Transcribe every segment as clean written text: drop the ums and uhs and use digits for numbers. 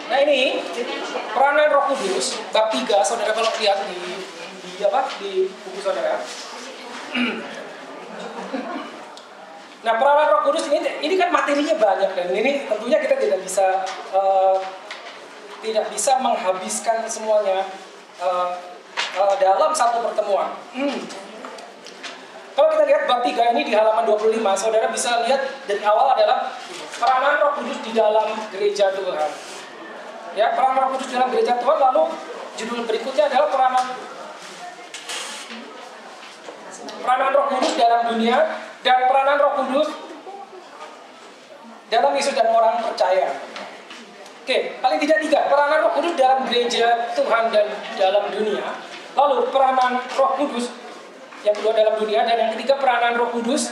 Nah ini peranan Roh Kudus bab 3, saudara kalau lihat di buku saudara. Nah peranan Roh Kudus ini kan materinya banyak, dan ini tentunya kita tidak bisa menghabiskan semuanya dalam satu pertemuan. Kalau kita lihat bab 3 ini di halaman 25, saudara bisa lihat dari awal adalah peranan Roh Kudus di dalam gereja Tuhan. Ya, peranan Roh Kudus dalam gereja Tuhan, lalu judul berikutnya adalah peranan Roh Kudus dalam dunia dan peranan Roh Kudus dalam Yesus dan orang percaya. Oke, paling tidak 3, peranan Roh Kudus dalam gereja Tuhan dan dalam dunia. Lalu peranan Roh Kudus yang kedua dalam dunia, dan yang ketiga peranan Roh Kudus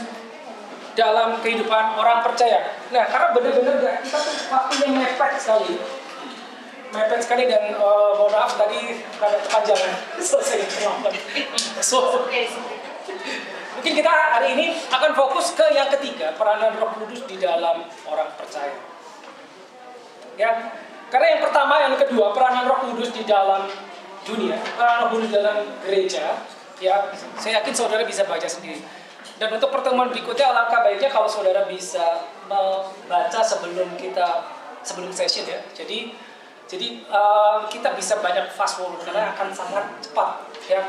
dalam kehidupan orang percaya. Nah, karena benar-benar kita tuh waktunya mepet sekali, dan mohon maaf tadi ada kepanjangan selesai ngomong. Mungkin kita hari ini akan fokus ke yang ketiga, peranan Roh Kudus di dalam orang percaya. Ya, karena yang pertama, yang kedua, peranan Roh Kudus di dalam dunia, peranan Roh Kudus dalam gereja. Ya, saya yakin saudara bisa baca sendiri. Dan untuk pertemuan berikutnya, alangkah baiknya kalau saudara bisa membaca sebelum session ya. Jadi kita bisa banyak fast forward karena akan sangat cepat ya.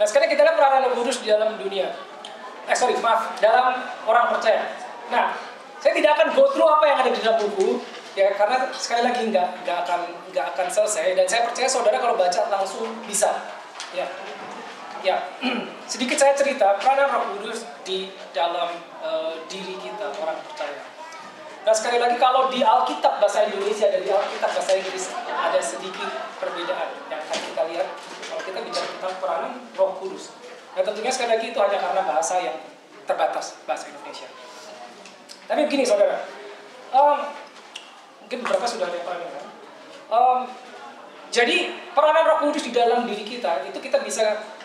Nah sekarang kita lihat peranan Roh Kudus di dalam dunia. Dalam orang percaya. Nah, saya tidak akan go through apa yang ada di dalam buku ya, karena sekali lagi nggak akan selesai, dan saya percaya saudara kalau baca langsung bisa ya. Ya, sedikit saya cerita peranan Roh Kudus di dalam diri kita orang percaya. Nah sekali lagi, kalau di Alkitab bahasa Indonesia dan di Alkitab bahasa Inggris ada sedikit perbedaan yang akan kita lihat kalau kita bicara tentang peranan Roh Kudus. Nah tentunya sekali lagi itu hanya karena bahasa yang terbatas, bahasa Indonesia. Tapi begini saudara, mungkin beberapa sudah ada yang pernah dengar. Jadi peranan Roh Kudus di dalam diri kita itu kita bisa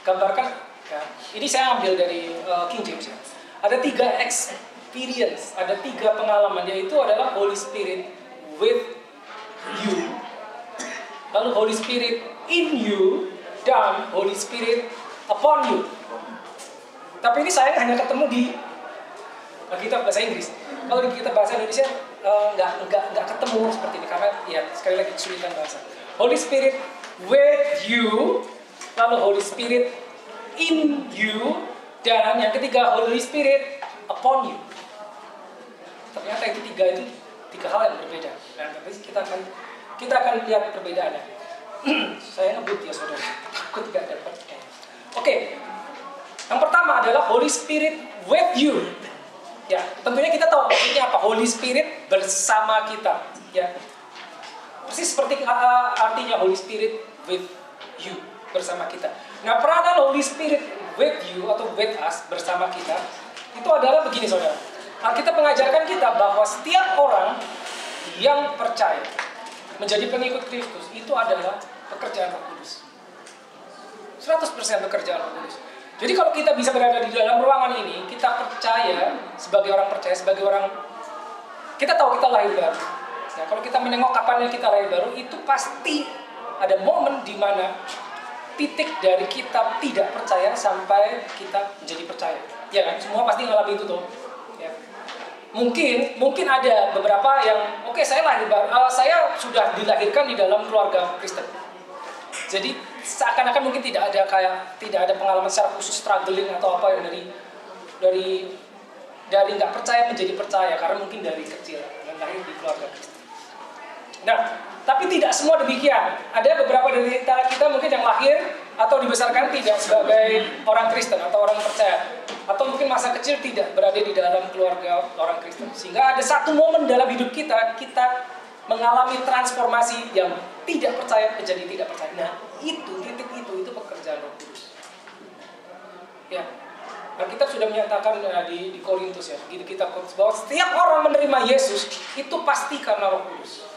gambarkan ya. Ini saya ambil dari King James ya. Ada 3 experience, ada 3 pengalaman, yaitu adalah Holy Spirit with you, lalu Holy Spirit in you, dan Holy Spirit upon you. Tapi ini saya hanya ketemu di kitab bahasa Inggris. Kalau di kitab bahasa Indonesia nggak ketemu seperti ini, karena ya sekali lagi kesulitan bahasa. Holy Spirit with you, lalu Holy Spirit in you, dan yang ketiga Holy Spirit upon you. Ternyata itu 3 hal yang berbeda. Nah, tapi kita akan lihat perbedaannya. Saya ngebut ya saudara, takut nggak dapat. Oke. Yang pertama adalah Holy Spirit with you. Ya, tentunya kita tahu maksudnya apa. Holy Spirit bersama kita. Ya, persis seperti artinya Holy Spirit with you, bersama kita. Nah, peranan Holy Spirit with you atau with us, bersama kita, itu adalah begini saudara. Alkitab mengajarkan kita bahwa setiap orang yang percaya menjadi pengikut Kristus itu adalah pekerjaan Roh Kudus. 100% pekerjaan Roh Kudus. Jadi kalau kita bisa berada di dalam ruangan ini, kita percaya, sebagai orang percaya, sebagai orang, kita tahu kita lahir baru. Nah, kalau kita menengok kapan kita lahir baru, itu pasti ada momen di mana titik dari kita tidak percaya sampai kita menjadi percaya. Ya kan? Semua pasti ngalami itu tuh. Ya. Mungkin ada beberapa yang saya lahir baru, saya sudah dilahirkan di dalam keluarga Kristen. Jadi seakan-akan mungkin tidak ada pengalaman secara khusus struggling atau apa yang dari nggak percaya menjadi percaya, karena mungkin dari kecil dan lahir di keluarga Kristen. Nah, tapi tidak semua demikian. Ada beberapa dari kita mungkin yang lahir atau dibesarkan tidak sebagai orang Kristen atau orang percaya, atau mungkin masa kecil tidak berada di dalam keluarga orang Kristen, sehingga ada satu momen dalam hidup kita mengalami transformasi yang tidak percaya menjadi tidak percaya. Nah, titik itu pekerjaan Roh Kudus. Ya, Alkitab sudah menyatakan di Korintus ya, di kitab Korintus, bahwa setiap orang menerima Yesus itu pasti karena Roh Kudus.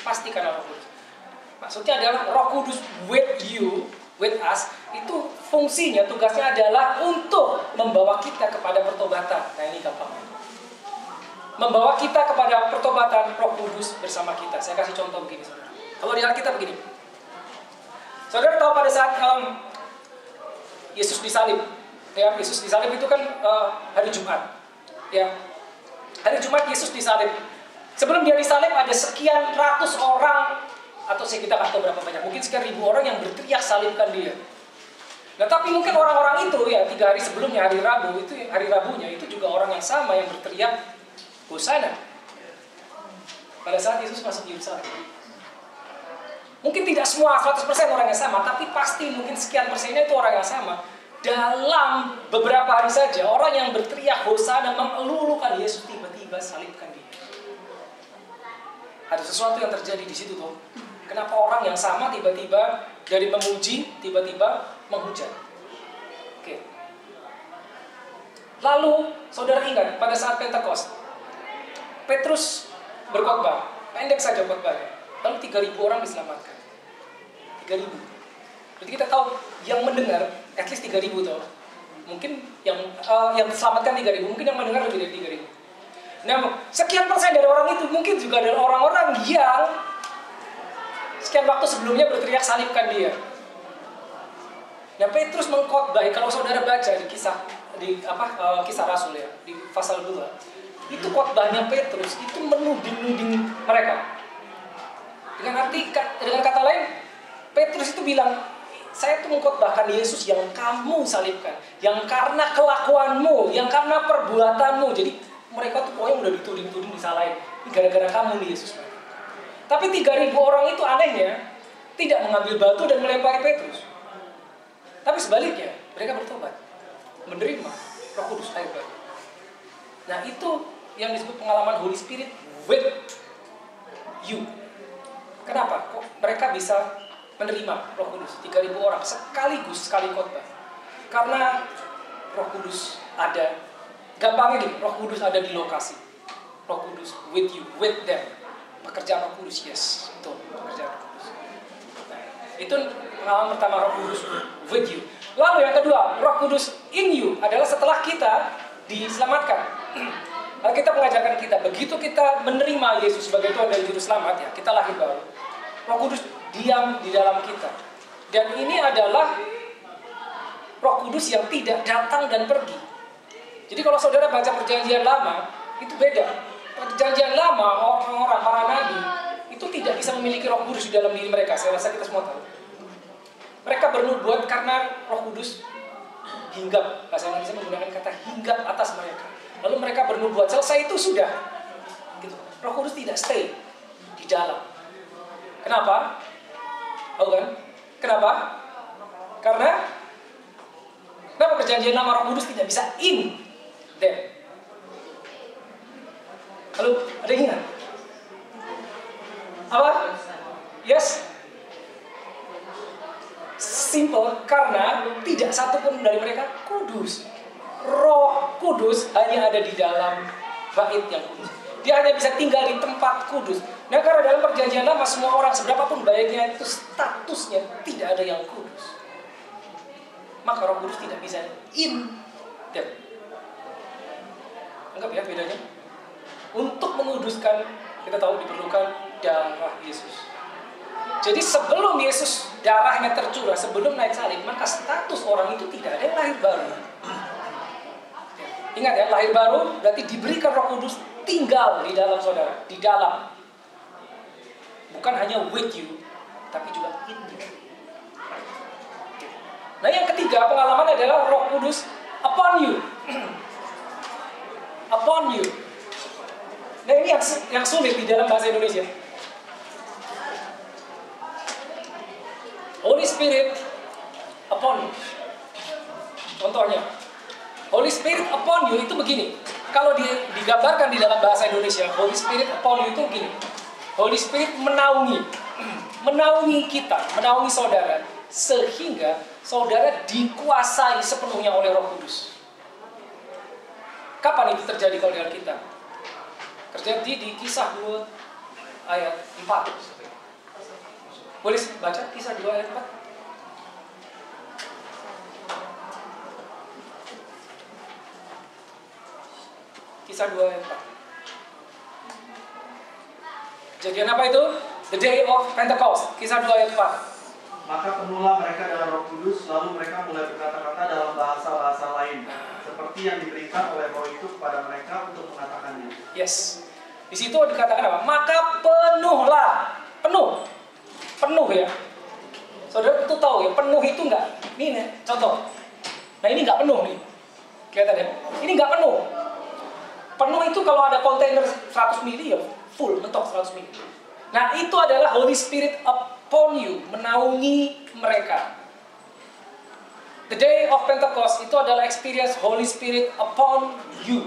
Pasti karena Roh Kudus. Maksudnya adalah Roh Kudus with you, with us, itu fungsinya, tugasnya adalah untuk membawa kita kepada pertobatan. Nah, ini gampang. membawa kita kepada pertobatan, Roh Kudus bersama kita. Saya kasih contoh begini, saudara. Kalau di Alkitab begini, saudara tahu pada saat Yesus disalib, ya, Yesus disalib itu kan hari Jumat, ya, hari Jumat Yesus disalib. Sebelum dia disalib ada sekian ratus orang, atau kita nggak tahu berapa banyak, mungkin sekian ribu orang yang berteriak salibkan dia. Nah, tapi mungkin orang-orang itu ya 3 hari sebelumnya, hari Rabu itu, hari Rabunya itu juga orang yang sama yang berteriak Hosana pada saat Yesus masuk Yerusalem. Mungkin tidak semua 100% orang yang sama, tapi pasti mungkin sekian persennya itu orang yang sama. Dalam beberapa hari saja orang yang berteriak Hosana mengelulukan Yesus, tiba-tiba salibkan dia. Ada sesuatu yang terjadi di situ tuh. Kenapa orang yang sama tiba-tiba dari memuji tiba-tiba menghujat? Oke. Lalu saudara ingat pada saat Pentakosta, Petrus berkhotbah, pendek saja khotbahnya. Lalu 3.000 orang diselamatkan. 3.000. Berarti kita tahu yang mendengar at least 3.000 tuh. Mungkin yang diselamatkan 3.000, mungkin yang mendengar lebih dari 3.000. Nah, sekian persen dari orang itu mungkin juga adalah orang-orang yang sekian waktu sebelumnya berteriak salibkan dia. Nah, Petrus mengkhotbah, kalau saudara baca di kisah Rasul ya, di pasal 2, itu khotbahnya Petrus itu menuding-nuding mereka. Dengan kata lain, Petrus itu bilang, saya itu mengkhotbahkan Yesus yang kamu salibkan, yang karena kelakuanmu, yang karena perbuatanmu. Jadi mereka tuh pokoknya udah dituding-tuding, disalahin. Ini gara-gara kamu nih Yesus. Tapi 3.000 orang itu anehnya tidak mengambil batu dan melempari Petrus. Tapi sebaliknya, mereka bertobat, menerima Roh Kudus, air baru. Nah, itu yang disebut pengalaman Holy Spirit with you. Kenapa? Kok mereka bisa menerima Roh Kudus? 3.000 orang sekaligus sekali khotbah. Karena Roh Kudus ada. Gampangnya gini, Roh Kudus ada di lokasi. Roh Kudus with you, with them. Pekerjaan Roh Kudus, yes, betul, pekerjaan Roh Kudus. Nah, itu pengalaman pertama, Roh Kudus with you. Lalu yang kedua, Roh Kudus in you adalah setelah kita diselamatkan. Lalu kita mengajarkan kita, begitu kita menerima Yesus sebagai Tuhan dan Juru Selamat, ya, kita lahir baru. Roh Kudus diam di dalam kita. Dan ini adalah Roh Kudus yang tidak datang dan pergi. Jadi kalau saudara baca Perjanjian Lama, itu beda. Perjanjian Lama, orang-orang, para nabi, itu tidak bisa memiliki Roh Kudus di dalam diri mereka. Saya rasa kita semua tahu. Mereka bernubuat karena Roh Kudus hinggap. Bahasa Indonesia menggunakan kata hinggap atas mereka. Lalu mereka bernubuat, selesai itu sudah. Gitu. Roh Kudus tidak stay di dalam. Kenapa? Tahu kan? Kenapa? Karena Perjanjian Lama Roh Kudus tidak bisa in there. Lalu ada yang ingat? Apa? Yes? Simple, karena tidak satu pun dari mereka kudus. Roh Kudus hanya ada di dalam bait yang kudus. Dia hanya bisa tinggal di tempat kudus. Nah, karena dalam Perjanjian Lama semua orang seberapapun baiknya itu statusnya tidak ada yang kudus. Maka Roh Kudus tidak bisa in them. Anggap ya bedanya. Untuk menguduskan, kita tahu diperlukan darah Yesus. Jadi sebelum Yesus darahnya tercurah, sebelum naik salib, maka status orang itu tidak ada yang lahir baru. Ingat ya, lahir baru berarti diberikan Roh Kudus tinggal di dalam saudara, di dalam. Bukan hanya with you, tapi juga in you. Nah, yang ketiga pengalaman adalah Roh Kudus upon you. Upon you. Nah, ini yang sulit di dalam bahasa Indonesia. Holy Spirit upon you. Contohnya, Holy Spirit upon you itu begini. Kalau digambarkan di dalam bahasa Indonesia, Holy Spirit upon you itu begini. Holy Spirit menaungi kita, menaungi saudara, sehingga saudara dikuasai sepenuhnya oleh Roh Kudus. Kapan itu terjadi kalau di Alkitab? Terjadi di Kisah 2 ayat 4. Boleh baca Kisah 2 ayat 4? Kisah 2 ayat 4. Kejadian apa itu? The day of Pentecost, Kisah 2 ayat 4. Maka penuhlah mereka dalam Roh Kudus, lalu mereka mulai berkata-kata dalam bahasa-bahasa lain, seperti yang diberikan oleh Roh itu kepada mereka untuk mengatakannya. Yes. Di situ dikatakan apa? Maka penuhlah, penuh ya. Saudara itu tahu ya, penuh itu enggak. Ini nih, contoh. Nah ini enggak penuh nih. Kelihatan ya? Ini enggak penuh. Penuh itu kalau ada kontainer 100 mili ya full, mentok 100 mili. Nah itu adalah Holy Spirit upon you, menaungi mereka. The day of Pentecost itu adalah experience Holy Spirit upon you.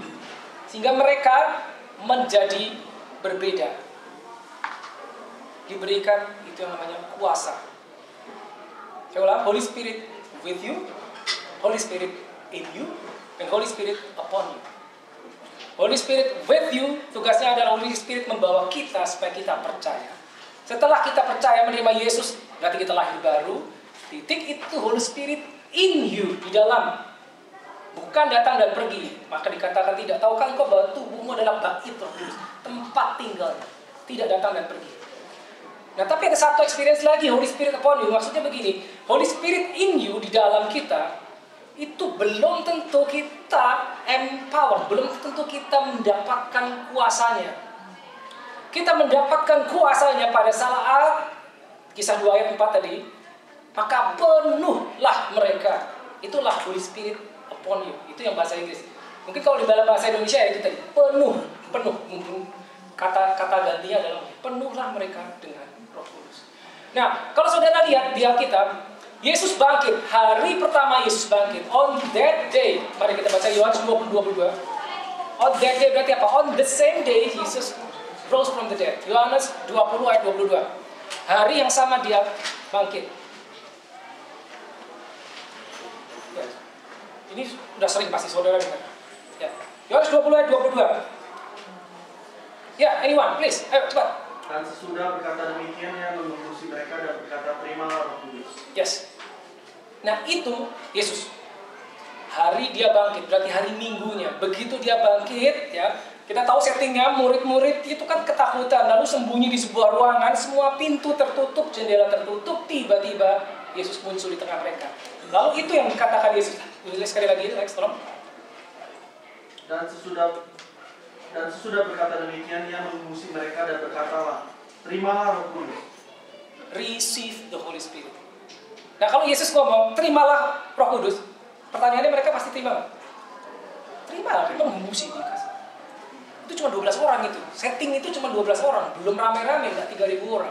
Sehingga mereka menjadi berbeda. Diberikan itu yang namanya kuasa. Saya ulang, Holy Spirit with you, Holy Spirit in you, and Holy Spirit upon you. Holy Spirit with you, tugasnya adalah Holy Spirit membawa kita supaya kita percaya. Setelah kita percaya menerima Yesus, berarti kita lahir baru. Titik itu Holy Spirit in you, di dalam. Bukan datang dan pergi. Maka dikatakan tidak tahukah engkau bahwa tubuhmu adalah bait Roh Kudus, tempat tinggalnya, tidak datang dan pergi. Nah tapi ada satu experience lagi, Holy Spirit upon you. Maksudnya begini, Holy Spirit in you, di dalam kita, itu belum tentu kita empower, belum tentu kita mendapatkan kuasanya. Kita mendapatkan kuasanya pada saat Kisah 2 ayat 4 tadi. Maka penuhlah mereka. Itulah Holy Spirit upon you. Itu yang bahasa Inggris. Mungkin kalau di dalam bahasa Indonesia ya itu tadi, penuh. Kata gantinya adalah penuhlah mereka dengan Roh Kudus. Nah, kalau saudara lihat di Alkitab, Yesus bangkit, hari pertama Yesus bangkit. On that day, mari kita baca Yohanes 20:22. On that day berarti apa? On the same day Jesus rose from the dead. Yohanes 20 ayat 22. Hari yang sama dia bangkit. Ya. Ini sudah sering pasti saudara dengar. Ya. Yohanes 20 ayat 22. Ya, anyone, please, ayo cepat. Dan sesudah berkata demikian, ia mengurusi mereka dan berkata, terimalah Roh Kudus. Yes. Nah itu Yesus. Hari dia bangkit, berarti hari Minggunya. Begitu dia bangkit, ya, kita tahu settingnya, murid-murid itu kan ketakutan, lalu sembunyi di sebuah ruangan, semua pintu tertutup, jendela tertutup, tiba-tiba Yesus muncul di tengah mereka. Lalu itu yang dikatakan Yesus. Sekali lagi, Lex, tolong. Dan sesudah berkata demikian, ia mengurusi mereka dan berkatalah, terimalah Roh Kudus. Receive the Holy Spirit. Nah kalau Yesus ngomong, terimalah Roh Kudus, pertanyaannya mereka pasti terima. Terima, memang mengurusi dikasih. Itu cuma 12 orang itu. Setting itu cuma 12 orang, belum rame-rame, nggak 3.000 orang.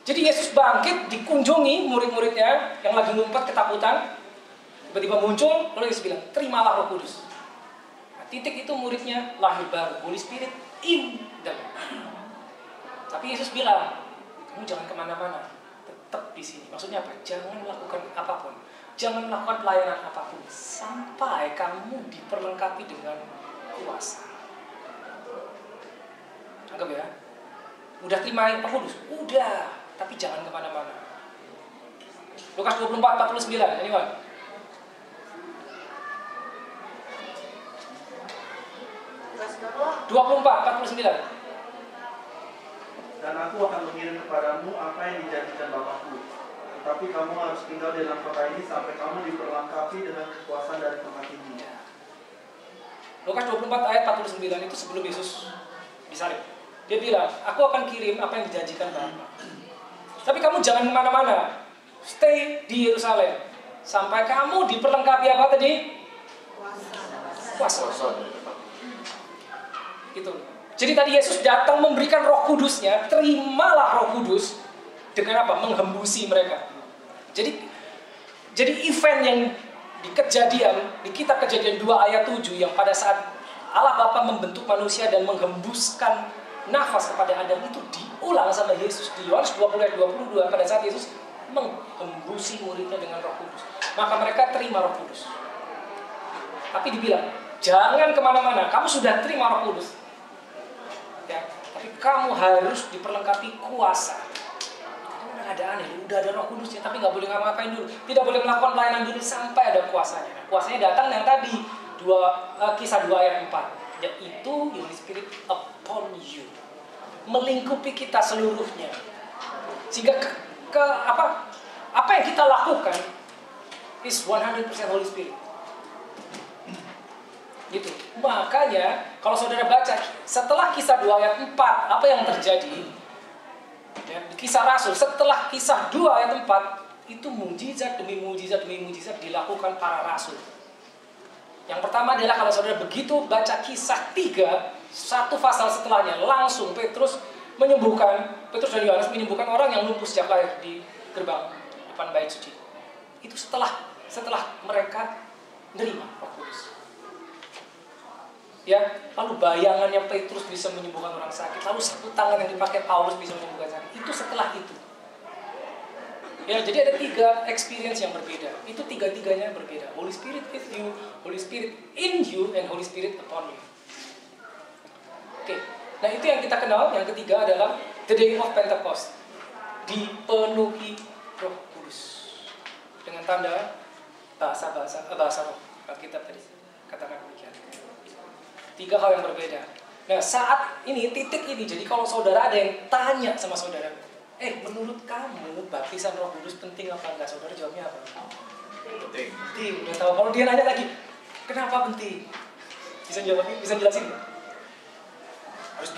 Jadi Yesus bangkit, dikunjungi murid-muridnya yang lagi ngumpet ketakutan. Tiba-tiba muncul, lalu Yesus bilang, terimalah Roh Kudus. Nah, titik itu muridnya lahir baru, Holy Spirit in them. Tapi Yesus bilang, kamu jangan kemana-mana, tetap di sini. Maksudnya apa? Jangan melakukan apapun, jangan melakukan pelayanan apapun sampai kamu diperlengkapi dengan kuasa. Anggap ya, udah terima Roh Kudus, udah, tapi jangan kemana-mana. Lukas 24:49, ini Pak. Lukas 24:49. Dan aku akan mengirim kepadamu apa yang dijanjikan Bapakku. Tetapi kamu harus tinggal di dalam kota ini sampai kamu diperlengkapi dengan kekuasaan dari tempat tinggi. Lukas 24 ayat 49 itu sebelum Yesus disalib. Dia bilang, aku akan kirim apa yang dijanjikan Bapa. Tapi kamu jangan kemana-mana. Stay di Yerusalem. Sampai kamu diperlengkapi apa tadi? Kuasa. Gitu. Jadi tadi Yesus datang memberikan Roh Kudusnya. Terimalah Roh Kudus. Dengan apa? Menghembusi mereka. Jadi event yang di Kejadian, di kitab Kejadian 2 ayat 7, yang pada saat Allah Bapa membentuk manusia dan menghembuskan nafas kepada Adam, itu diulang sama Yesus di Yohanes 20 ayat 22 pada saat Yesus menghembusi muridnya dengan Roh Kudus. Maka mereka terima Roh Kudus. Tapi dibilang, jangan kemana-mana, kamu sudah terima Roh Kudus. Ya, tapi kamu harus diperlengkapi kuasa. Karena ada aneh, udah ada Roh Kudusnya, tapi nggak boleh ngapa-ngapain dulu, tidak boleh melakukan pelayanan dulu sampai ada kuasanya. Nah, kuasanya datang yang tadi Kisah 2 ayat 4, yaitu Holy Spirit upon you. melingkupi kita seluruhnya. Sehingga apa yang kita lakukan is 100% Holy Spirit. Gitu. Makanya kalau saudara baca setelah kisah 2 ayat 4 apa yang terjadi ya, kisah Rasul setelah kisah 2 ayat 4 itu mujizat demi mujizat demi mujizat dilakukan para rasul. Yang pertama adalah kalau saudara begitu baca kisah 3 satu pasal setelahnya langsung Petrus dan Yohanes menyembuhkan orang yang lumpuh sejak lahir di gerbang depan bait suci. Itu setelah mereka menerima Roh Kudus. Ya, lalu bayangannya Petrus bisa menyembuhkan orang sakit, lalu sapu tangan yang dipakai Paulus bisa menyembuhkan sakit. Itu setelah itu. Ya, jadi ada 3 experience yang berbeda. Itu 3-tiganya berbeda. Holy Spirit with you, Holy Spirit in you, and Holy Spirit upon you. Oke. Nah, itu yang kita kenal. Yang ketiga adalah the day of Pentecost. Dipenuhi Roh Kudus. Dengan tanda bahasa roh. Alkitab tadi katakan demikian. 3 hal yang berbeda. Nah, saat ini, titik ini, jadi kalau saudara ada yang tanya sama saudara, menurut kamu baptisan Roh Kudus penting apa enggak? Saudara jawabnya apa? Penting. Udah tahu. Kalau dia nanya lagi, kenapa penting? Bisa jelasin? Harus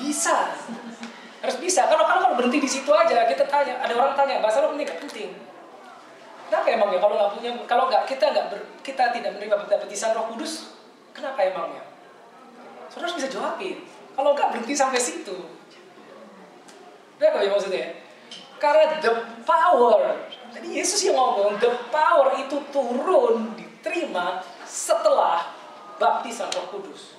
bisa. Kalau berhenti di situ aja, kita tanya, ada orang tanya, bahasa roh penting nggak? Penting. Kenapa emangnya? Kita tidak menerima baptisan Roh Kudus, kenapa emangnya? Saudara harus bisa jawabin. Kalau enggak berhenti sampai situ. Udah apa ya maksudnya? Karena the power, tadi Yesus yang ngomong, the power itu turun, diterima setelah baptisan Roh Kudus.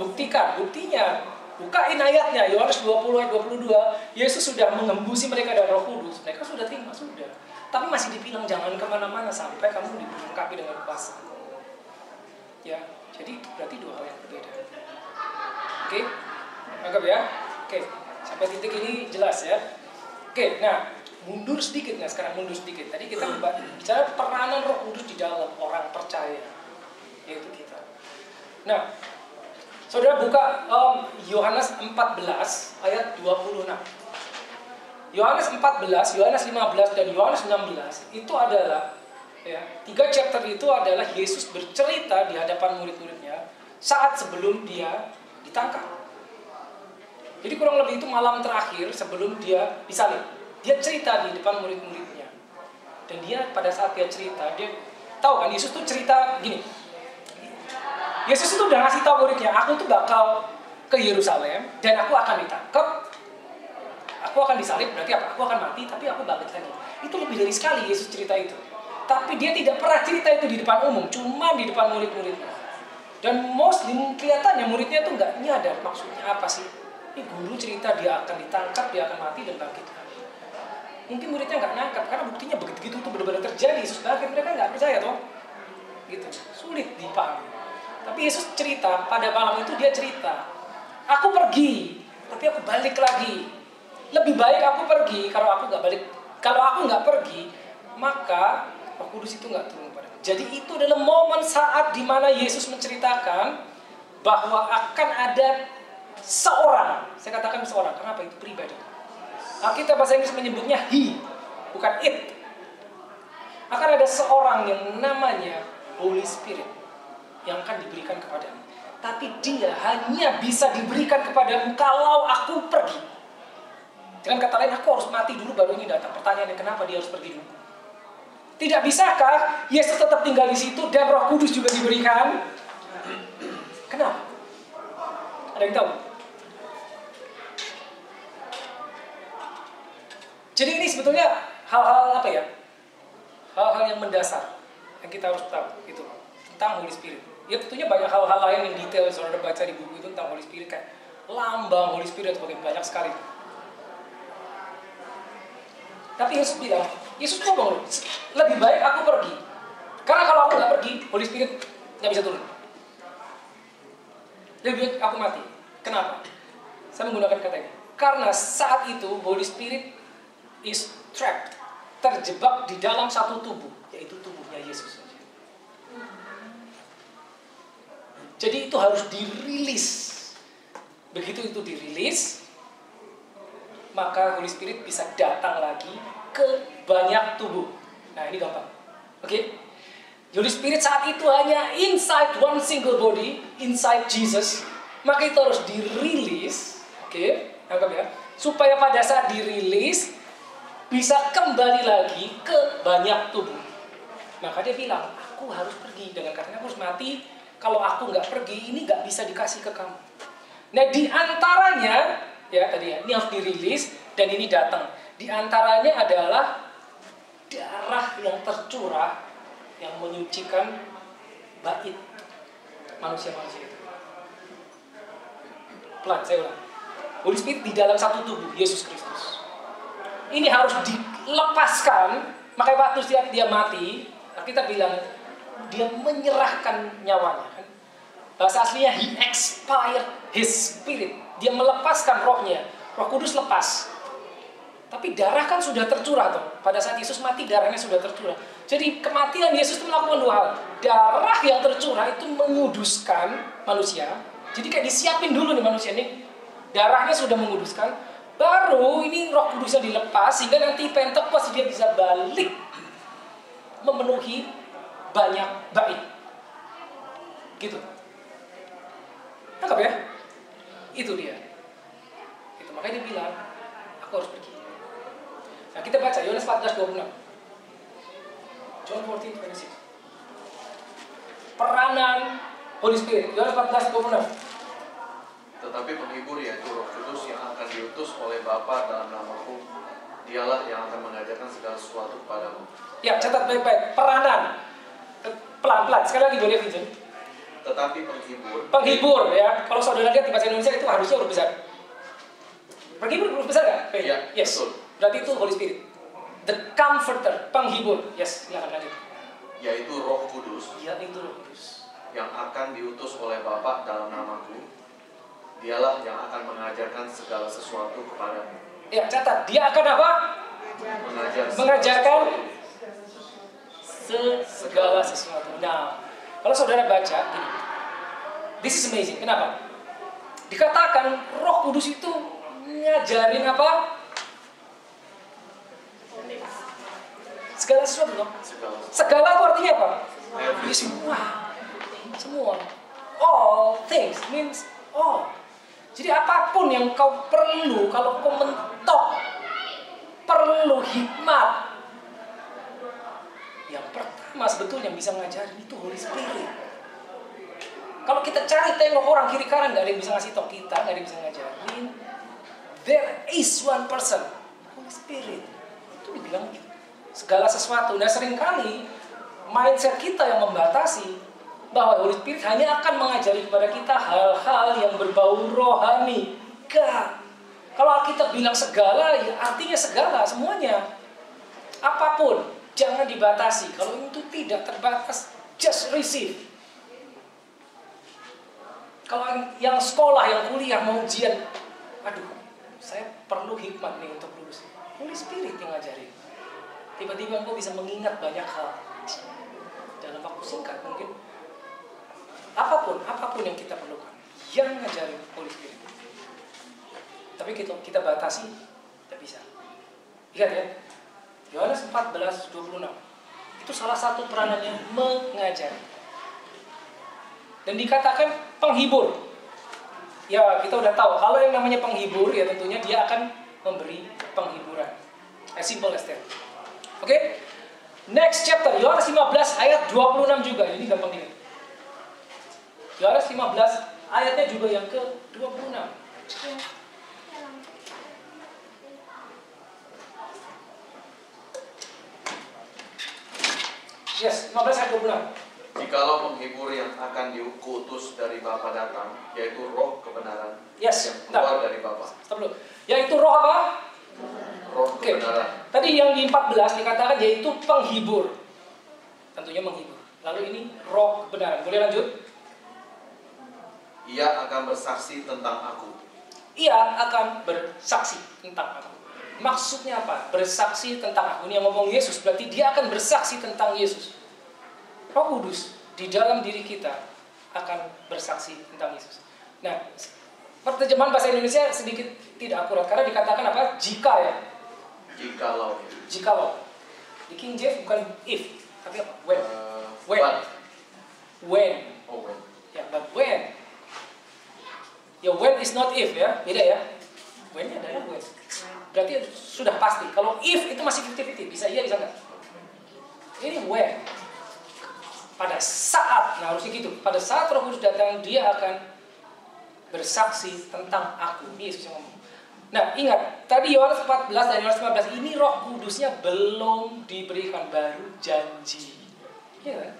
Buktinya, bukain ayatnya, Yohanes 20 ayat 22, Yesus sudah mengembusi mereka dengan Roh Kudus. Mereka sudah terima, sudah. Tapi masih dibilang jangan kemana-mana sampai kamu dilengkapi dengan kuasa. Ya, jadi berarti 2 hal yang berbeda. Oke, anggap ya. Oke, sampai titik ini jelas ya. Oke, nah mundur sedikit. Tadi kita bicara peranan Roh Kudus di dalam orang percaya, yaitu kita. Nah, saudara buka Yohanes 14 ayat 26. Yohanes 14, Yohanes 15 dan Yohanes 16 itu adalah 3 chapter itu adalah Yesus bercerita di hadapan murid-muridnya saat sebelum dia ditangkap. Jadi kurang lebih itu malam terakhir sebelum dia disalib. Dia cerita di depan murid-muridnya. Dan dia pada saat dia cerita, dia tahu kan Yesus tuh cerita gini. Yesus itu udah ngasih tahu muridnya, aku tuh bakal ke Yerusalem dan aku akan ditangkap. Aku akan disalib, berarti apa? Aku akan mati, tapi aku bangkit lagi. Itu lebih dari sekali Yesus cerita itu. Tapi dia tidak pernah cerita itu di depan umum, cuma di depan murid-muridnya. Dan kelihatannya muridnya tuh nggak nyadar maksudnya apa sih. Ini guru cerita dia akan ditangkap, dia akan mati dan bangkit lagi. Mungkin muridnya nggak nangkap, karena buktinya begitu itu benar-benar terjadi. Yesus bangkit, mereka nggak percaya toh. Gitu, sulit dipahami. Tapi Yesus cerita, pada malam itu dia cerita, aku pergi, tapi aku balik lagi. Lebih baik aku pergi, kalau aku nggak pergi, maka Roh Kudus itu nggak turun padaku. Jadi itu adalah momen saat di mana Yesus menceritakan bahwa akan ada seorang, saya katakan seorang, kenapa itu pribadi. Alkitab bahasa Inggris menyebutnya he, bukan it. Akan ada seorang yang namanya Holy Spirit yang akan diberikan kepadamu. Tapi dia hanya bisa diberikan kepadamu kalau aku pergi. Dengan kata lain, aku harus mati dulu baru ini datang. Pertanyaannya, kenapa dia harus pergi dulu? Tidak bisakah Yesus tetap tinggal di situ dan Roh Kudus juga diberikan? Kenapa? Ada yang tahu? Jadi ini sebetulnya hal-hal apa ya? Hal-hal yang mendasar yang kita harus tahu gitu tentang Holy Spirit. Ya tentunya banyak hal-hal lain yang detail saudara baca di buku itu tentang Holy Spirit, kayak lambang Holy Spirit sebagai banyak sekali. Tapi Yesus ngomong, lebih baik aku pergi. Karena kalau aku nggak pergi, Holy Spirit nggak bisa turun. Lebih baik aku mati. Kenapa? Saya menggunakan kata ini. Karena saat itu Holy Spirit is trapped, terjebak di dalam satu tubuh, yaitu tubuhnya Yesus. Jadi itu harus dirilis. Begitu itu dirilis, maka Holy Spirit bisa datang lagi ke banyak tubuh. Nah, ini gampang. Oke? Holy Spirit saat itu hanya inside one single body, inside Jesus. Maka itu harus dirilis. Oke? Anggap ya. Supaya pada saat dirilis bisa kembali lagi ke banyak tubuh. Maka dia bilang, aku harus pergi. Dengan katanya aku harus mati. Kalau aku nggak pergi, ini nggak bisa dikasih ke kamu. Nah, di antaranya, ya tadi ya, ini harus dirilis dan ini datang. Di antaranya adalah darah yang tercurah yang menyucikan bait manusia-manusia itu. Pelan, saya ulang. Holy Spirit di dalam satu tubuh, Yesus Kristus. Ini harus dilepaskan. Makanya waktu dia mati, kita bilang dia menyerahkan nyawanya. Bahasa aslinya he expired his spirit. Dia melepaskan rohnya. Roh Kudus lepas. Tapi darah kan sudah tercurah tuh. Pada saat Yesus mati darahnya sudah tercurah. Jadi kematian Yesus itu melakukan dua hal. Darah yang tercurah itu menguduskan manusia. Jadi kayak disiapin dulu nih manusia ini. Darahnya sudah menguduskan. Baru ini Roh Kudusnya dilepas sehingga nanti Pentekoste dia bisa balik memenuhi banyak bait. Gitu. Tangkap ya? Itu dia. Itu makanya dia bilang, aku harus pergi. Nah, kita baca Yohanes 14:26. John 14:26. Peranan Holy Spirit. Yohanes 14:26. Tetapi penghibur yaitu Roh Kudus yang akan diutus oleh Bapa dalam namaku, dialah yang akan mengajarkan segala sesuatu kepadamu. Ya, catat baik-baik. Peranan. Pelan-pelan. Sekali lagi boleh Vincent. Tetapi Penghibur ya. Kalau saudara lihat di bahasa Indonesia itu harusnya huruf besar. Penghibur huruf besar nggak? Ya, yes. betul. Berarti itu Holy Spirit. The Comforter, penghibur. Yes, silakan lanjut. Yaitu Roh Kudus Yaitu Roh Kudus yang akan diutus oleh Bapa dalam namaku, dialah yang akan mengajarkan segala sesuatu kepadamu. Ya, catat. Dia akan apa? Mengajarkan segala sesuatu. Nah, kalau saudara baca gini. This is amazing. Kenapa? Dikatakan Roh Kudus itu ngajarin apa? Segala sesuatu dong. Segala itu artinya apa? Ya, semua. All things means all. Jadi apapun yang kau perlu, kalau kau mentok perlu hikmat, yang pertama sebetulnya bisa ngajarin itu Holy Spirit. Kalau kita cari tengok orang kiri kanan, nggak ada yang bisa ngasih tau kita, nggak ada yang bisa ngajarin. There is one person, Holy Spirit. Itu dibilang segala sesuatu. Nah, seringkali mindset kita yang membatasi bahwa Holy Spirit hanya akan mengajari kepada kita hal-hal yang berbau rohani. Enggak. Kalau kita bilang segala, ya artinya segala, semuanya. Apapun, jangan dibatasi. Kalau itu tidak terbatas, just receive. Kalau yang sekolah, yang kuliah, mau ujian, aduh, saya perlu hikmat nih untuk lulus. Holy Spirit yang ngajarin. Tiba-tiba engkau bisa mengingat banyak hal dalam waktu singkat mungkin. Apapun yang kita perlukan, yang ngajarin Holy Spirit. Tapi kita batasi, tidak bisa. Lihat ya, Yohanes 14:26. Itu salah satu peranannya mengajari. Dan dikatakan penghibur. Ya, kita udah tahu, kalau yang namanya penghibur, ya tentunya dia akan memberi penghiburan. As simple as that. Oke? Next chapter, Yohanes 15 ayat 26 juga. Ini gampang dilihat. Yohanes 15 ayatnya juga yang ke-26. Yes, 15 ayat 26. Jikalau penghibur yang akan diutus dari Bapa datang, yaitu Roh kebenaran yang keluar dari Bapa. Stop dulu. Yaitu roh apa? Roh kebenaran. Tadi yang di 14 dikatakan yaitu penghibur. Tentunya menghibur. Lalu ini roh kebenaran. Boleh lanjut? Ia akan bersaksi tentang aku. Ia akan bersaksi tentang aku. Maksudnya apa? Bersaksi tentang aku. Ini yang ngomong Yesus. Berarti dia akan bersaksi tentang Yesus. Roh Kudus di dalam diri kita akan bersaksi tentang Yesus. Nah, Terjemahan bahasa Indonesia sedikit tidak akurat karena dikatakan apa? Jika ya. Jikalau. Jikalau. Di King James bukan if, tapi apa? When. When. But. When. Oh, when. Ya, but when. Ya, when is not if ya, beda ya. When-nya adalah when. Berarti sudah pasti. Kalau if itu masih 50-50, bisa iya bisa enggak. Ini when. Pada saat, nah harusnya gitu. Pada saat Roh Kudus datang, dia akan bersaksi tentang aku. Yesus yang ngomong. Nah, ingat, tadi Yohanes 14 dan Yohanes 15 ini Roh Kudusnya belum diberikan, baru janji. Iya kan?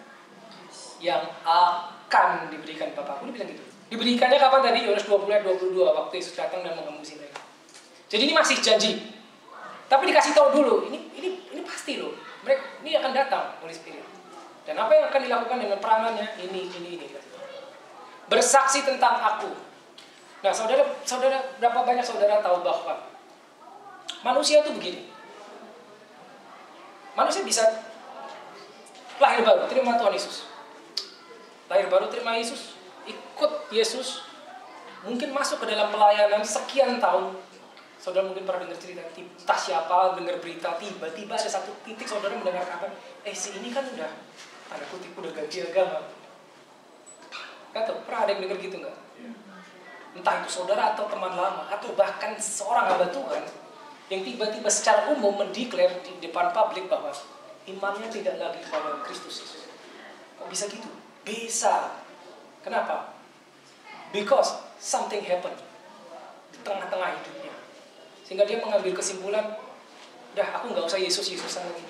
Yang akan diberikan Bapakku. Ini bilang gitu. Diberikannya kapan tadi? Yohanes 20 ayat 22 waktu Yesus datang dan mengemusi mereka. Jadi ini masih janji. Tapi dikasih tahu dulu, ini pasti loh. Mereka ini akan datang Holy Spirit. Dan apa yang akan dilakukan dengan peranannya? Ini. Bersaksi tentang aku. Nah, saudara, berapa banyak saudara tahu bahwa manusia itu begini. Manusia bisa lahir baru, terima Tuhan Yesus. Lahir baru, terima Yesus. Ikut Yesus. Mungkin masuk ke dalam pelayanan sekian tahun. Saudara mungkin pernah dengar cerita, entah siapa dengar berita, tiba-tiba ada satu titik saudara mendengar kabar, si ini kan udah, tanda kutip, udah ganti agama. Gak tau, pernah ada yang dengar gitu nggak? Entah itu saudara atau teman lama, atau bahkan seorang hamba Tuhan yang tiba-tiba secara umum mendeklar di depan publik bahwa imannya tidak lagi kepada Kristus Yesus. Kok bisa gitu? Bisa. Kenapa? Because something happened di tengah-tengah hidupnya. Sehingga dia mengambil kesimpulan, udah aku nggak usah Yesus-Yesusan lagi.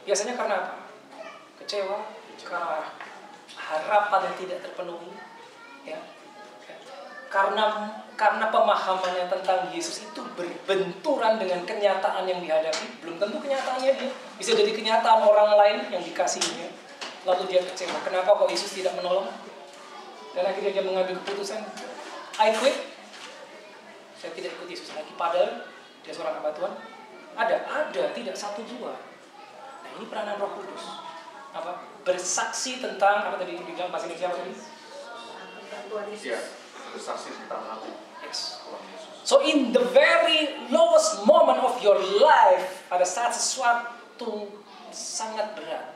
Biasanya karena apa? Kecewa, karena harapan yang tidak terpenuhi, ya. Karena pemahamannya tentang Yesus itu berbenturan dengan kenyataan yang dihadapi. Belum tentu kenyataannya dia, bisa jadi kenyataan orang lain yang dikasihinya. Lalu dia kecewa, kenapa kok Yesus tidak menolong? Dan akhirnya dia mengambil keputusan, I quit. Saya tidak ikut Yesus lagi, padahal dia seorang hamba Tuhan. Ada, tidak satu dua. Nah, ini peranan Roh Kudus. Apa? Bersaksi tentang apa tadi dibilang bahasa Indonesia apa tadi? Tuhan Yesus. Ya, bersaksi tentang aku. Yes. Tuhan Yesus. So in the very lowest moment of your life, pada saat sesuatu sangat berat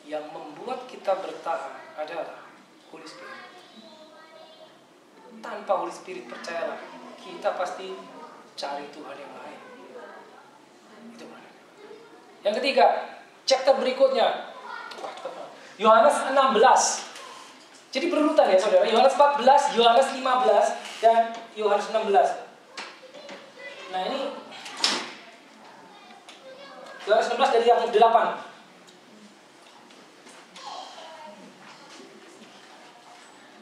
yang membuat kita bertahan adalah Holy Spirit. Tanpa Holy Spirit, percayalah, kita pasti cari Tuhan yang lain. Itu mana? Yang ketiga, chapter berikutnya. Wah, cepat banget. Yohanes 16. Jadi berurutan ya saudara. Yohanes 14, Yohanes 15, dan Yohanes 16. Nah ini Yohanes 16 dari yang 8.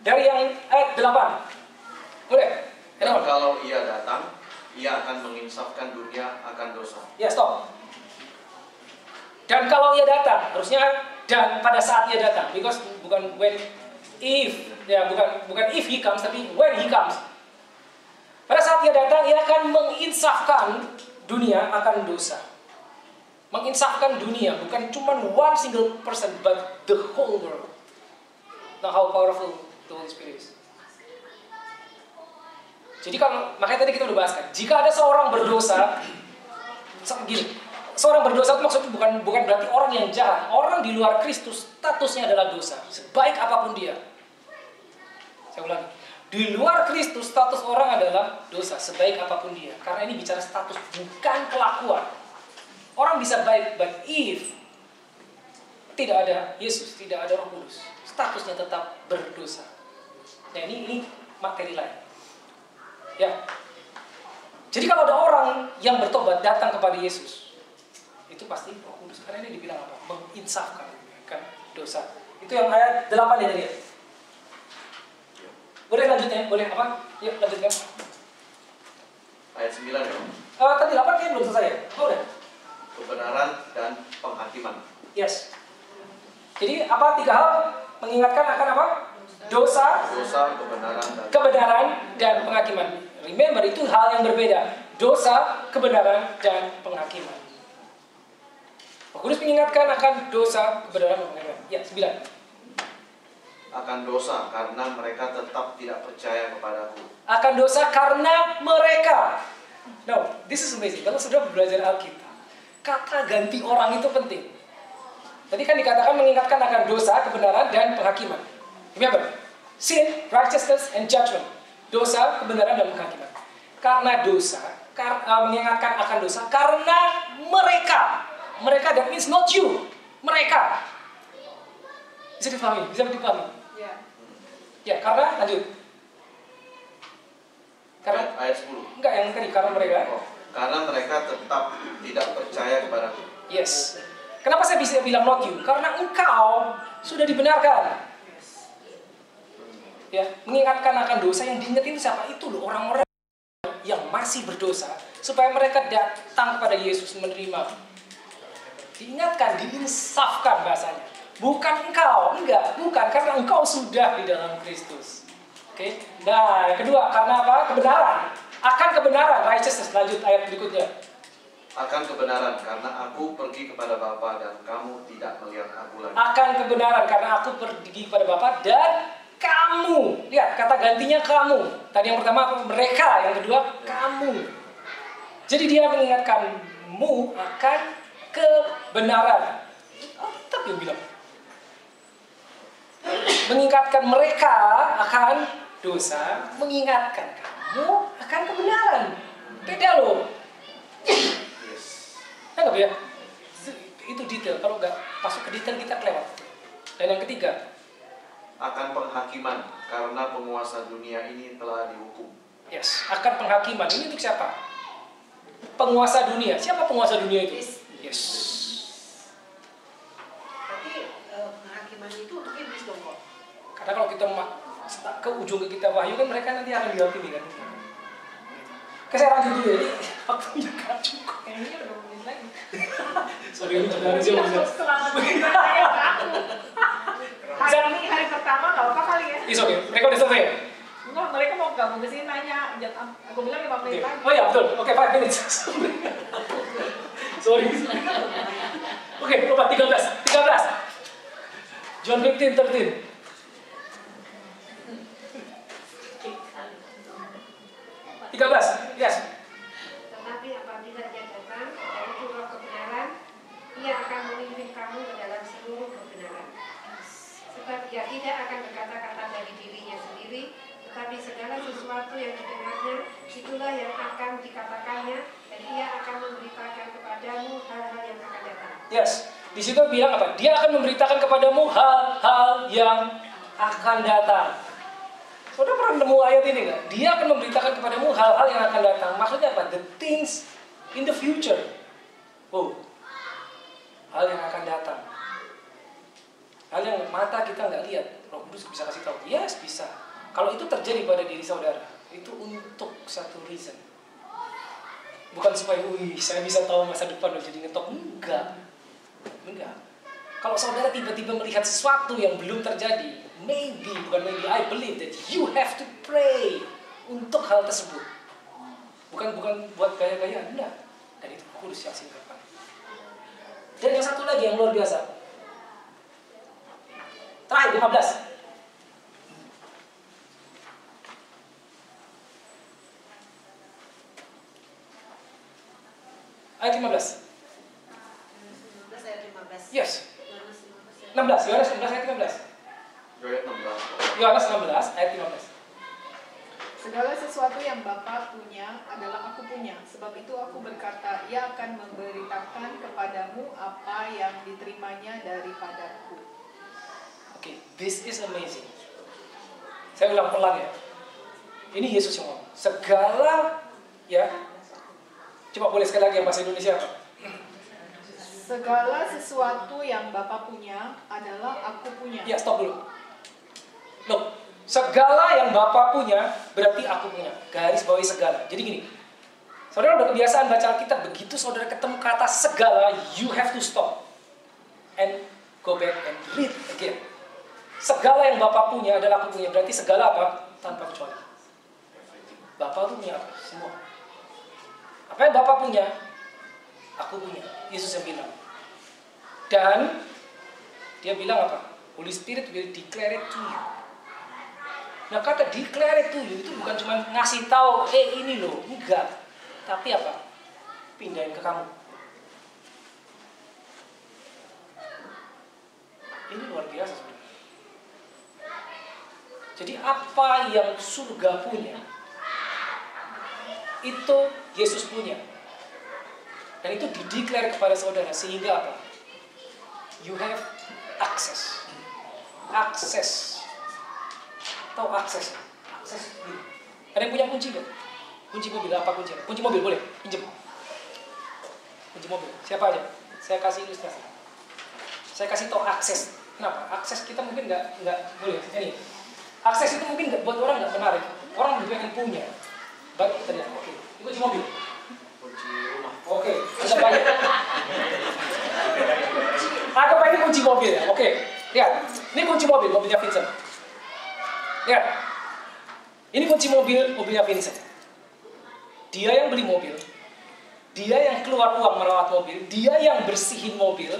Dari yang ayat 8. Boleh? Dan kalau ia datang, ia akan menginsafkan dunia akan dosa. Ya, stop. Dan kalau ia datang, harusnya dan pada saat ia datang, because bukan when, if, ya bukan if he comes, tapi when he comes. Pada saat ia datang, ia akan menginsafkan dunia akan dosa. Menginsafkan dunia, bukan cuma one single person, but the whole world. Now how powerful the Holy Spirit is. Jadi kalau, makanya tadi kita udah bahas kan, jika ada seorang berdosa, gini, seorang berdosa itu maksudnya bukan berarti orang yang jahat. Orang di luar Kristus statusnya adalah dosa, sebaik apapun dia. Saya ulangi, di luar Kristus status orang adalah dosa, sebaik apapun dia. Karena ini bicara status, bukan kelakuan. Orang bisa baik, but if tidak ada Yesus, tidak ada Roh Kudus, statusnya tetap berdosa. Nah ini materi lain. Ya. Jadi kalau ada orang yang bertobat datang kepada Yesus, itu pasti Roh Kudus. Karena ini dibilang apa? Menginsafkan kan dosa. Itu yang ayat 8 ya tadi ya. Boleh lanjutnya? Boleh apa? Yuk lanjutkan. Ayat 9 ya. Tadi 8 kan belum selesai ya? Boleh. Kebenaran dan penghakiman. Yes. Jadi apa 3 hal? Mengingatkan akan apa? Dosa, kebenaran, dan penghakiman. Remember, itu hal yang berbeda. Dosa, kebenaran, dan penghakiman. Roh Kudus mengingatkan akan dosa, kebenaran, dan penghakiman. Ya, 9. akan dosa karena mereka tetap tidak percaya kepadaku. Akan dosa karena mereka. No, this is amazing. Kalau sudah belajar Alkitab, kata ganti orang itu penting. Tadi kan dikatakan mengingatkan akan dosa, kebenaran, dan penghakiman. Remember, sin, righteousness, and judgment. Dosa, kebenaran, dan penghakiman. Karena dosa, mengingatkan akan dosa, karena mereka. Mereka, that means not you. Mereka. Bisa dipahami? Bisa dipahami? Ya. Ya, karena, lanjut. Karena, Ayat 10. enggak, yang tadi, karena mereka. Oh, karena mereka tetap tidak percaya kepadaku. Yes. Kenapa saya bisa bilang not you? Karena engkau sudah dibenarkan. Ya, mengingatkan akan dosa, yang diingetin siapa? Itu loh, orang-orang yang masih berdosa, supaya mereka datang kepada Yesus menerima. Diingatkan, diinsafkan bahasanya. Bukan engkau, enggak, bukan, karena engkau sudah di dalam Kristus. Oke. Nah, yang kedua, karena apa? Kebenaran. Akan kebenaran, righteousness. Lanjut ayat berikutnya. Akan kebenaran karena aku pergi kepada Bapa dan kamu tidak melihat aku lagi. Akan kebenaran karena aku pergi kepada Bapa dan kamu. Lihat, kata gantinya kamu. Tadi yang pertama mereka, yang kedua kamu. Jadi dia mengingatkanmu akan kebenaran. Tetap yang bilang. Mengingatkan mereka akan dosa, mengingatkan kamu akan kebenaran. Beda loh. Nggak ya? Itu detail. Kalau nggak masuk ke detail kita kelewat. Dan yang ketiga, akan penghakiman karena penguasa dunia ini telah dihukum. yes, akan penghakiman. Ini untuk siapa? Penguasa dunia. Siapa penguasa dunia itu? Yes. Tapi penghakiman itu untuk iblis dong kok. Karena kalau kita ke ujung kita wahyu kan mereka nanti akan dihakimi kan. Oke, saya lanjut dulu ya. Ini waktunya kan cukup. Kayaknya udah menit lagi. Sorry, ini juga harus Iya, setelah bertanya ke aku. Hari ini hari pertama nggak apa kali ya? It's okay. Mereka udah selesai ya? Enggak, mereka mau gabung ke sini nanya. Aku bilang 5 menit lagi. Oh ya, betul. Oke, 5 minutes. Sorry. Oke, lupa 13. John 15:13. Yes. Tetapi apabila dia datang dari Roh kebenaran, ia akan memimpin kamu ke dalam seluruh kebenaran. Sebab ia tidak akan berkata-kata dari dirinya sendiri, tetapi segala sesuatu yang didengarnya, itulah yang akan dikatakannya, dan ia akan memberitakan kepadamu hal-hal yang akan datang. Yes. Di situ bilang apa? Dia akan memberitakan kepadamu hal-hal yang akan datang. Saudara pernah nemu ayat ini nggak? Dia akan memberitakan kepadamu hal-hal yang akan datang. Maksudnya apa? The things in the future. Oh, hal yang akan datang. Hal yang mata kita nggak lihat. Roh Kudus bisa kasih tahu. Yes, bisa. Kalau itu terjadi pada diri saudara, itu untuk satu reason. Bukan supaya, saya bisa tahu masa depan dan jadi ngetok. Enggak. Kalau saudara tiba-tiba melihat sesuatu yang belum terjadi, bukan maybe, I believe that you have to pray untuk hal tersebut. Bukan buat gaya-gayaan, enggak. Dan itu Kudus yang singkatkan. Dan yang satu lagi yang luar biasa. Terakhir 15. Ayat 15. Ayat 15. Yes. 16. Yohanes 16 ayat 15. Yohanes 16 ayat 15. Segala sesuatu yang Bapa punya adalah aku punya. Sebab itu aku berkata, ia akan memberitakan kepadamu apa yang diterimanya daripadaku. Oke, this is amazing. Saya ulang pelan ya. Ini Yesus yang ngomong. Segala, ya. Coba boleh sekali lagi yang bahasa Indonesia apa? Segala sesuatu yang Bapa punya adalah aku punya. Ya, stop dulu. Loh, segala yang Bapa punya berarti aku punya. Garis bawahi segala. Jadi gini, saudara udah kebiasaan baca Alkitab, begitu saudara ketemu kata segala, you have to stop and go back and read again. Segala yang Bapa punya adalah aku punya. Berarti segala apa? Tanpa kecuali. Bapa punya apa? Semua. Apa yang Bapa punya, aku punya. Yesus yang bilang. Dan dia bilang apa? Holy Spirit will declare it to you. Nah, kata declare it to you itu bukan cuma ngasih tahu, ini loh, enggak. Tapi apa? Pindahin ke kamu. Ini luar biasa sebenarnya. Jadi apa yang surga punya, itu Yesus punya. Dan itu dideklar kepada saudara sehingga apa? You have access. Akses. Tahu akses? Akses ini. Ada yang punya kunci nggak? Kunci mobil apa kunci? Kunci mobil boleh pinjam. Kunci mobil. Siapa aja? Saya kasih ilustrasi. Saya kasih tahu akses. Kenapa? Akses kita mungkin nggak boleh. Ini. Akses itu mungkin buat orang nggak menarik. Orang lebih pengen punya. Baik ternyata. Oke. Ini kunci mobil. Kunci rumah. Oke. Ada banyak. Anggap ini kunci mobil ya. Oke. Lihat. Ini kunci mobil, mobilnya Vincent. Lihat. Ini kunci mobilnya Vincent. Dia yang beli mobil. Dia yang keluar uang merawat mobil. Dia yang bersihin mobil.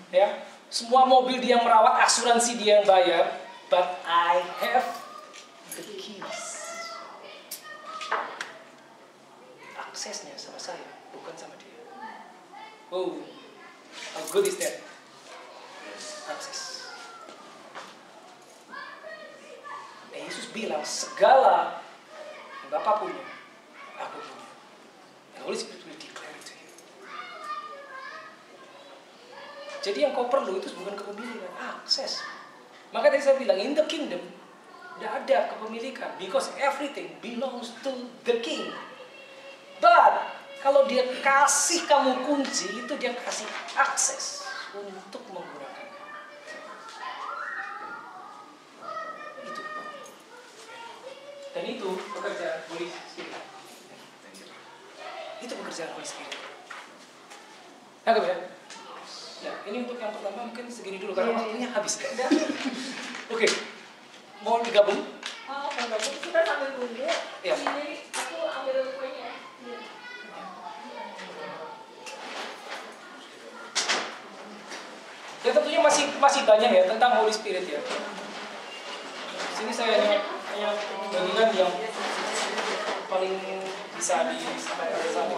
Ya. Semua mobil dia yang merawat, asuransi dia yang bayar. But I have the keys. Aksesnya sama saya, bukan sama dia. Oh, how good is that? Akses. Yesus bilang segala yang Bapa punya, aku punya. The Holy Spirit will declare it to you. Jadi yang kau perlu itu bukan kepemilikan, akses. Maka tadi saya bilang, in the kingdom, tidak ada kepemilikan. Because everything belongs to the king. But, kalau dia kasih kamu kunci, itu dia kasih akses untuk menggunakannya. Itu. Dan itu pekerjaan Holy Spirit. Itu pekerjaan Holy Spirit. Nggak ya? Ya, ini untuk yang pertama mungkin segini dulu karena waktunya habis. Oke, mau digabung? Oh, mau gabung kita sambil tunggu. Ya. Ini aku ambil kuenya. Ya tentunya masih banyak ya tentang Holy Spirit ya. Sini saya hanya bagikan yang paling bisa disampaikan sama.